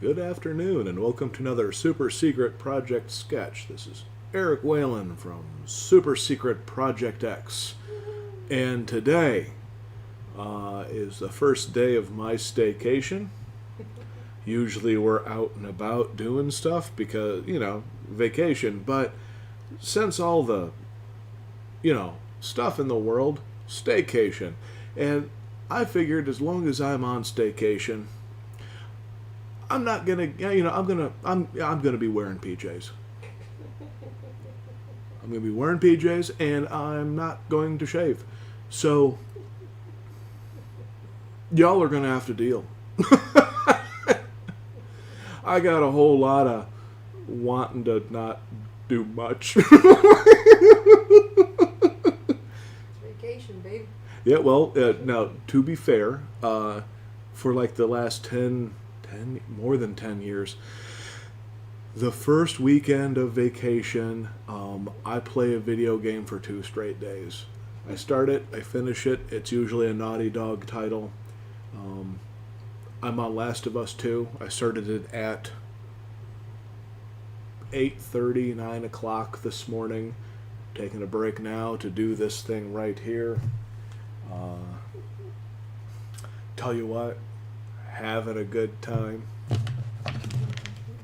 Good afternoon, and welcome to another Super Secret Project sketch. This is Eric Whalen from Super Secret Project X, and today is the first day of my staycation. Usually we're out and about doing stuff because, vacation, but since all the, stuff in the world, staycation. And I figured as long as I'm on staycation, I'm not gonna, I'm gonna be wearing PJs. I'm gonna be wearing PJs, and I'm not going to shave. So y'all are gonna have to deal. I got a whole lot of wanting to not do much. Vacation, baby. Yeah, well, now, to be fair, for like the last more than 10 years, the first weekend of vacation, I play a video game for 2 straight days. I start it, I finish it. It's usually a Naughty Dog title. I'm on Last of Us 2. I started it at 8:30, 9 o'clock this morning. Taking a break now to do this thing right here. Tell you what, having a good time.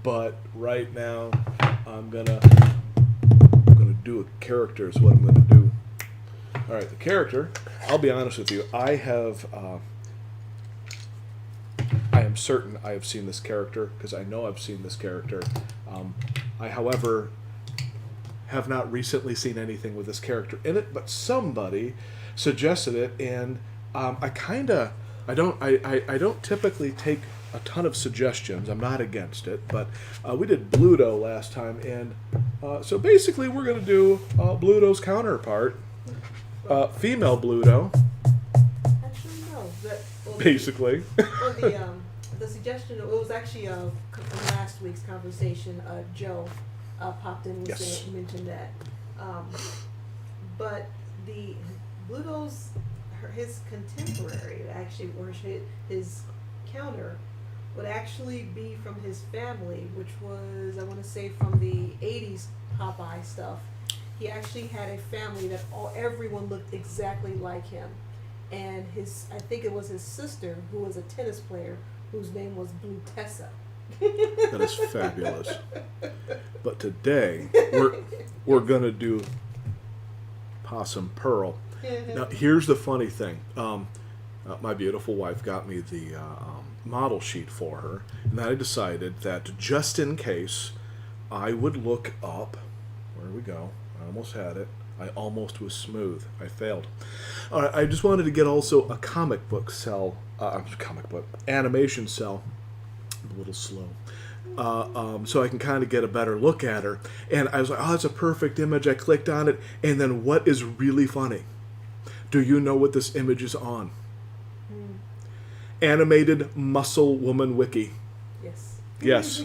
But right now, I'm gonna do a character is what I'm gonna do. All right, the character. I'll be honest with you. I am certain I have seen this character because I know I've seen this character. I, however, have not recently seen anything with this character in it, but somebody suggested it, and I don't typically take a ton of suggestions. I'm not against it, but we did Bluto last time, and so basically we're going to do Bluto's counterpart, female Bluto. Actually, no. Basically. The suggestion, it was actually in last week's conversation, Joe popped in and Yes. mentioned that. But the Bluto's, his contemporary, actually, or his counter, would actually be from his family, which was, I want to say, from the 80s Popeye stuff. He actually had a family that everyone looked exactly like him. And I think it was his sister, who was a tennis player, whose name was Blue Tessa. That is fabulous. But today we're gonna do Possum Pearl. Now here's the funny thing. My beautiful wife got me the model sheet for her, and I decided that just in case, I would look up. Where we go? I almost had it. I almost was smooth. I failed. All right, I just wanted to get also a comic book animation cell. I'm a little slow. So I can kind of get a better look at her. And I was like, oh, that's a perfect image. I clicked on it. And then what is really funny? Do you know what this image is on? Animated Muscle Woman Wiki. Yes. Yes.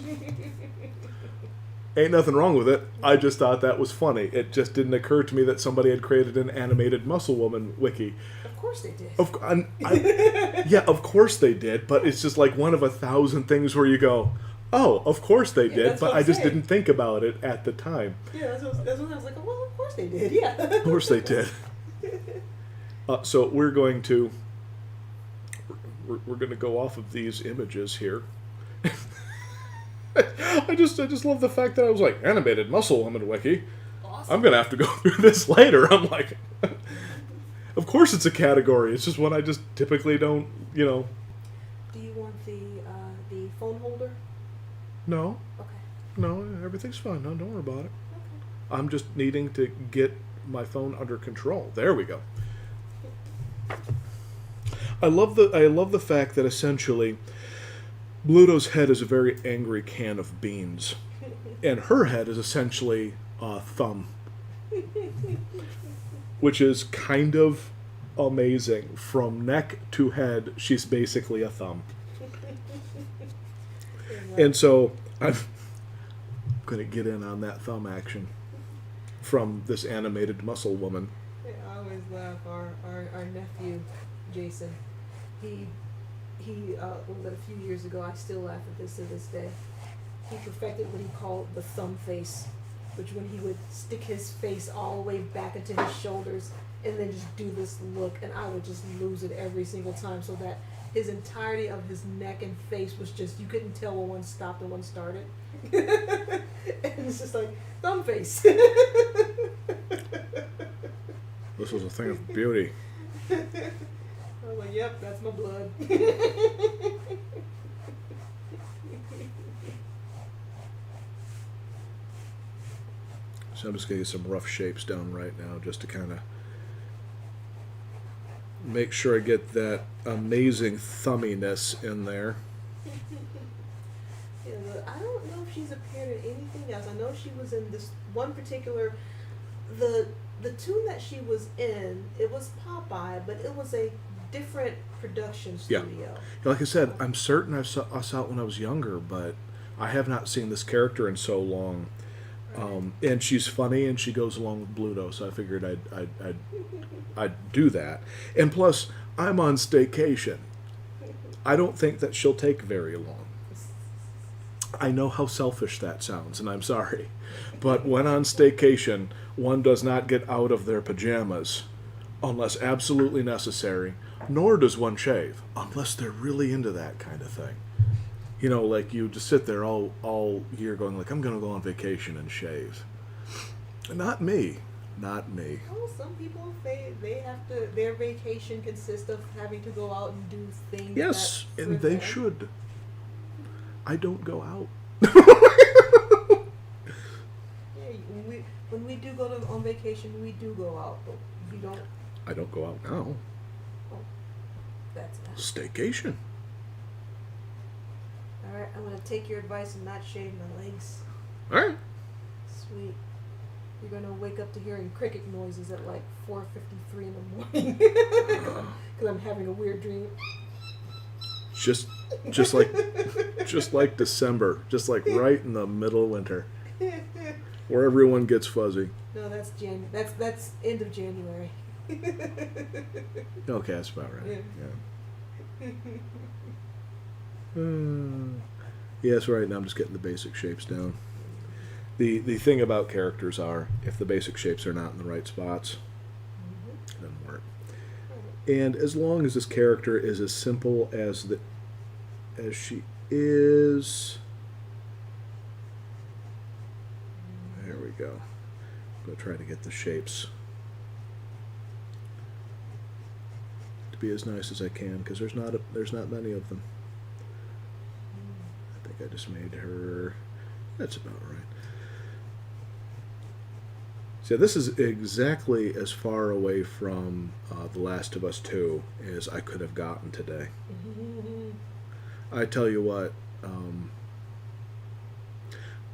Ain't nothing wrong with it. I just thought that was funny. It just didn't occur to me that somebody had created an animated Muscle Woman wiki. Of course they did. Yeah, of course they did, but it's just like one of 1,000 things where you go, oh, of course they did, but I just didn't think about it at the time. Yeah, that's what I was like, well, of course they did, yeah. Of course they did. So we're going to go off of these images here. I just love the fact that I was like, animated Muscle Woman wiki. Awesome. I'm gonna have to go through this later. I'm like, of course it's a category. It's just one I just typically don't, Do you want the phone holder? No, Okay. no, everything's fine. No, don't worry about it. Okay. I'm just needing to get my phone under control. There we go. I love the fact that essentially Bluto's head is a very angry can of beans, and her head is essentially a thumb, which is kind of amazing. From neck to head, she's basically a thumb. And so I'm going to get in on that thumb action from this animated Muscle Woman. Yeah, I always laugh. Our nephew, Jason, he he what was it, a few years ago, I still laugh at this to this day. He perfected what he called the thumb face, which when he would stick his face all the way back into his shoulders and then just do this look, and I would just lose it every single time, so that his entirety of his neck and face was just, you couldn't tell when one stopped and one started. And it's just like, thumb face. This was a thing of beauty. I was like, yep, that's my blood. So I'm just going to get some rough shapes down right now just to kind of make sure I get that amazing thumminess in there. Yeah, I don't know if she's appeared in anything else. I know she was in this one particular, the tune that she was in, it was Popeye, but it was a different production studio. Like I said, I'm certain I saw it when I was younger, but I have not seen this character in so long. And she's funny, and she goes along with Bluto, so I figured I'd do that. And plus, I'm on staycation. I don't think that she'll take very long. I know how selfish that sounds, and I'm sorry. But when on staycation, one does not get out of their pajamas unless absolutely necessary, nor does one shave unless they're really into that kind of thing. You know, like you just sit there all year going like, I'm going to go on vacation and shave. Not me. Not me. Oh, some people, they have to, their vacation consists of having to go out and do things. Yes, that and for they them. should. I don't go out. Yeah, when we do go on vacation, we do go out, but we don't. I don't go out now. Oh, that's not. Staycation. All right, I'm gonna take your advice and not shave my legs. All right. Sweet. You're gonna wake up to hearing cricket noises at like 4:53 in the morning because I'm having a weird dream. Just like December, just like right in the middle of winter, where everyone gets fuzzy. No, that's that's end of January. Okay, that's about right. Yeah. Yes, right now I'm just getting the basic shapes down. The thing about characters are, if the basic shapes are not in the right spots, it doesn't work. And as long as this character is as simple as she is, there we go. I'm gonna try to get the shapes to be as nice as I can, because there's not many of them. I think I just made her. That's about right. So this is exactly as far away from The Last of Us 2 as I could have gotten today. I tell you what,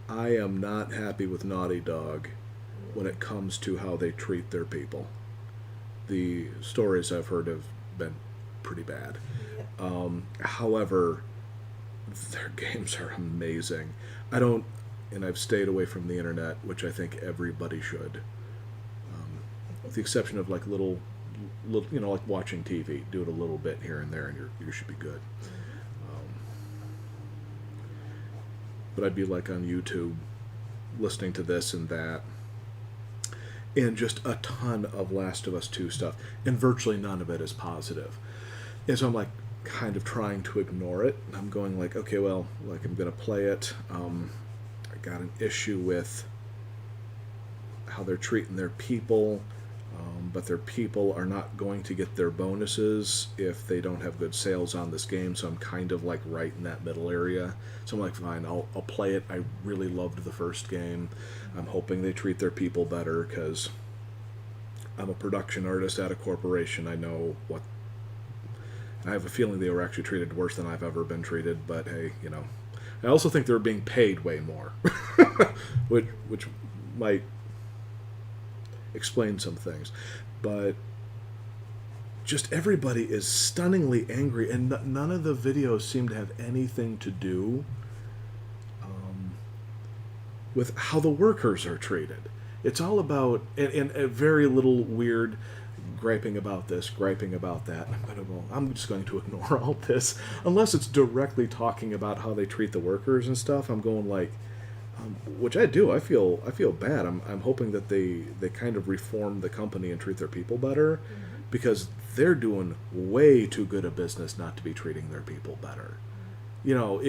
I am not happy with Naughty Dog when it comes to how they treat their people. The stories I've heard have been pretty bad. However, their games are amazing. And I've stayed away from the internet, which I think everybody should. With the exception of like little, like watching TV. Do it a little bit here and there, and you should be good. But I'd be like on YouTube, listening to this and that, and just a ton of Last of Us 2 stuff, and virtually none of it is positive. And so I'm like kind of trying to ignore it. And I'm going like, okay, well, like I'm gonna play it. I got an issue with how they're treating their people, but their people are not going to get their bonuses if they don't have good sales on this game, so I'm kind of like right in that middle area. So I'm like, fine, I'll play it. I really loved the first game. I'm hoping they treat their people better, because I'm a production artist at a corporation. I know what... I have a feeling they were actually treated worse than I've ever been treated, but hey, I also think they're being paid way more, which might explain some things. But just everybody is stunningly angry, and none of the videos seem to have anything to do with how the workers are treated. It's all about, and very little weird griping about this, griping about that. And I'm just going to ignore all this unless it's directly talking about how they treat the workers and stuff. I'm going like, which I do. I feel bad. I'm hoping that they kind of reform the company and treat their people better, because they're doing way too good a business not to be treating their people better. You know,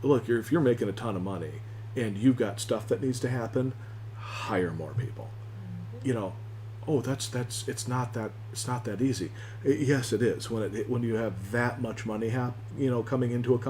look, if you're making a ton of money and you've got stuff that needs to happen, hire more people. You know, oh, that's it's not that easy. Yes, it is when you have that much money coming into a company.